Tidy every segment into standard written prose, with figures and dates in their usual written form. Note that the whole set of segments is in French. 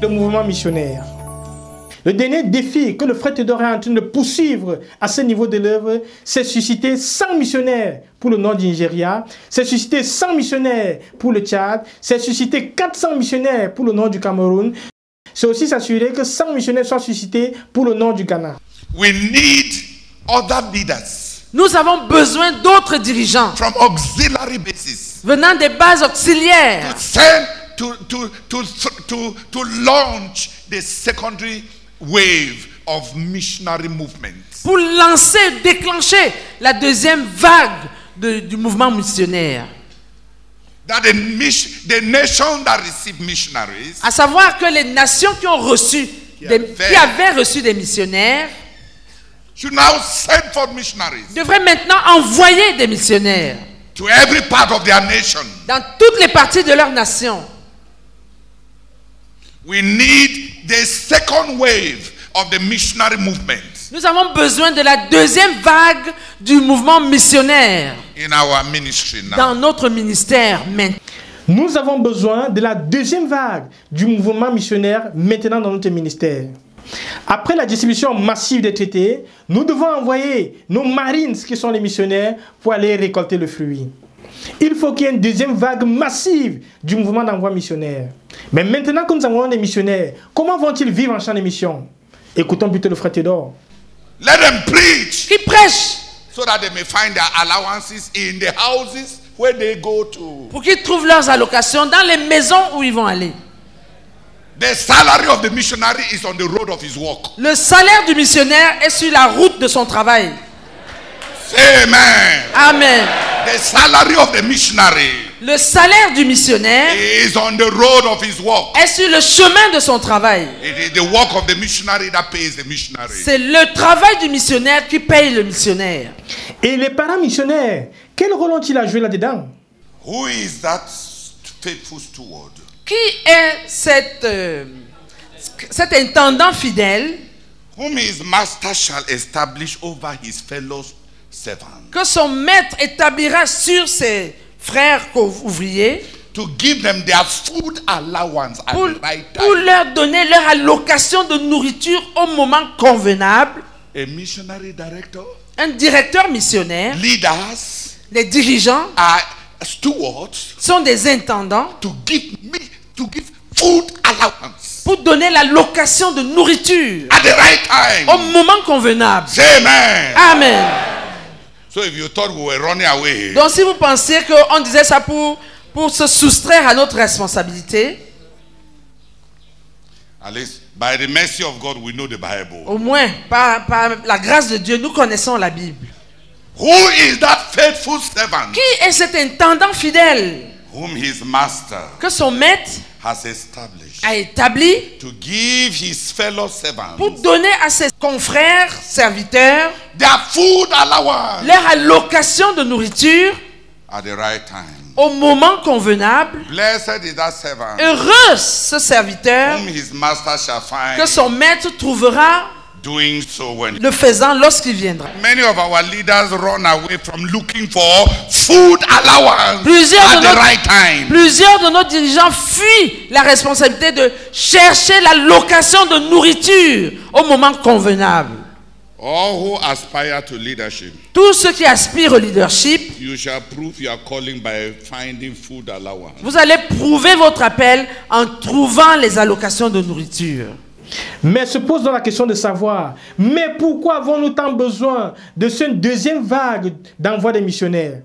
le mouvement missionnaire. Le dernier défi que le frère Théodore est en train de poursuivre à ce niveau de l'œuvre, c'est susciter 100 missionnaires pour le nord du Nigeria, c'est susciter 100 missionnaires pour le Tchad, c'est susciter 400 missionnaires pour le nord du Cameroun, c'est aussi s'assurer que 100 missionnaires soient suscités pour le nord du Ghana. We need other leaders. Nous avons besoin d'autres dirigeants From auxiliary bases. venant des bases auxiliaires To launch the secondary wave of missionary movement. pour lancer, déclencher la deuxième vague du mouvement missionnaire. That the nation that received missionaries À savoir que les nations qui ont reçu, qui avaient reçu des missionnaires, should now send for missionaries devraient maintenant envoyer des missionnaires to every part of their nation. dans toutes les parties de leur nation. We need the second wave of the missionary movement Nous avons besoin de la deuxième vague du mouvement missionnaire in our ministry now. dans notre ministère maintenant. Nous avons besoin de la deuxième vague du mouvement missionnaire maintenant dans notre ministère. Après la distribution massive des traités, nous devons envoyer nos marines qui sont les missionnaires pour aller récolter le fruit. Il faut qu'il y ait une deuxième vague massive du mouvement d'envoi missionnaire. Mais maintenant que nous avons des missionnaires, comment vont-ils vivre en champ de mission? Écoutons plutôt le frère Théodore. Let them preach Qui prêchent so that they may find their allowances in the houses where they go to. pour qu'ils trouvent leurs allocations dans les maisons où ils vont aller. The salary of the missionary is on the road of his work. Le salaire du missionnaire est sur la route de son travail. Amen. Amen. The salary of the missionary Le salaire du missionnaire is on the road of his work. est sur le chemin de son travail. It is the work of the missionary that pays the missionary. C'est le travail du missionnaire qui paye le missionnaire. Et les parents missionnaires, quel rôle ont-ils à jouer là-dedans? Who is that faithful steward? Qui est cet intendant fidèle Whom his master shall establish over his fellow servants, que son maître établira sur ses frères ouvriers to give them their food allowance at pour, the right pour time. leur donner leur allocation de nourriture au moment convenable. A missionary director, Un directeur missionnaire, leaders les dirigeants are stewards sont des intendants to give food allowance pour donner l'allocation de nourriture at the right time. au moment convenable. Say amen. Amen. So if you thought we were running away, Donc si vous pensiez qu'on disait ça pour se soustraire à notre responsabilité, at least by the mercy of God we know the Bible. au moins par la grâce de Dieu, nous connaissons la Bible. Who is that faithful servant Qui est cet intendant fidèle whom his master que son maître has established a établi to give his fellow servants pour donner à ses confrères, serviteurs, their food allowance leur allocation de nourriture at the right time? au moment convenable? Blessed is that servant Heureux ce serviteur whom his master shall que find son maître trouvera doing so when le faisant lorsqu'il viendra. many of our leaders run away from looking for food allowance at the right time. Plusieurs de nos dirigeants fuient la responsabilité de chercher l'allocation de nourriture au moment convenable. All who aspire to leadership, Tous ceux qui aspirent au leadership, you shall prove your calling by finding food allowance. vous allez prouver votre appel en trouvant les allocations de nourriture. Mais se pose donc la question de savoir, mais pourquoi avons-nous tant besoin de cette deuxième vague d'envoi des missionnaires?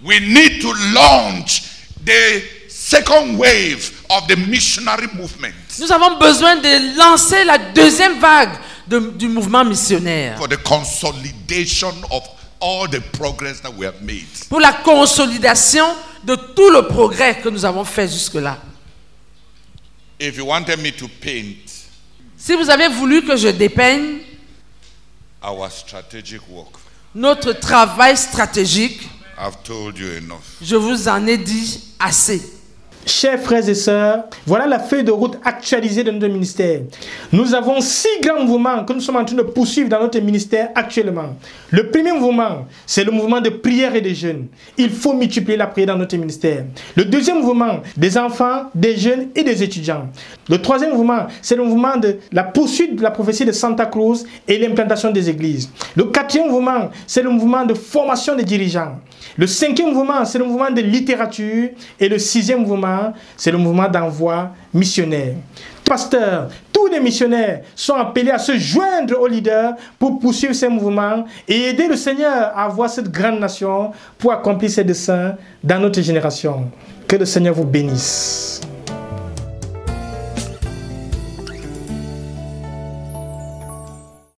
We need to launch the second wave of the missionary movement Nous avons besoin de lancer la deuxième vague du mouvement missionnaire for the consolidation of all the progress that we have made. pour la consolidation de tout le progrès que nous avons fait jusque-là. If you wanted me to paint Si vous avez voulu que je dépeigne our strategic work, notre travail stratégique, I've told you enough. je vous en ai dit assez. Chers frères et sœurs, voilà la feuille de route actualisée de notre ministère. Nous avons 6 grands mouvements que nous sommes en train de poursuivre dans notre ministère actuellement. Le premier mouvement, c'est le mouvement de prière et de jeûne. Il faut multiplier la prière dans notre ministère. Le deuxième mouvement, des enfants, des jeunes et des étudiants. Le troisième mouvement, c'est le mouvement de la poursuite de la prophétie de Santa Cruz et l'implantation des églises. Le quatrième mouvement, c'est le mouvement de formation des dirigeants. Le cinquième mouvement, c'est le mouvement de littérature. Et le sixième mouvement, c'est le mouvement d'envoi missionnaire. Pasteurs, tous les missionnaires sont appelés à se joindre aux leaders pour poursuivre ces mouvements et aider le Seigneur à avoir cette grande nation pour accomplir ses desseins dans notre génération. Que le Seigneur vous bénisse.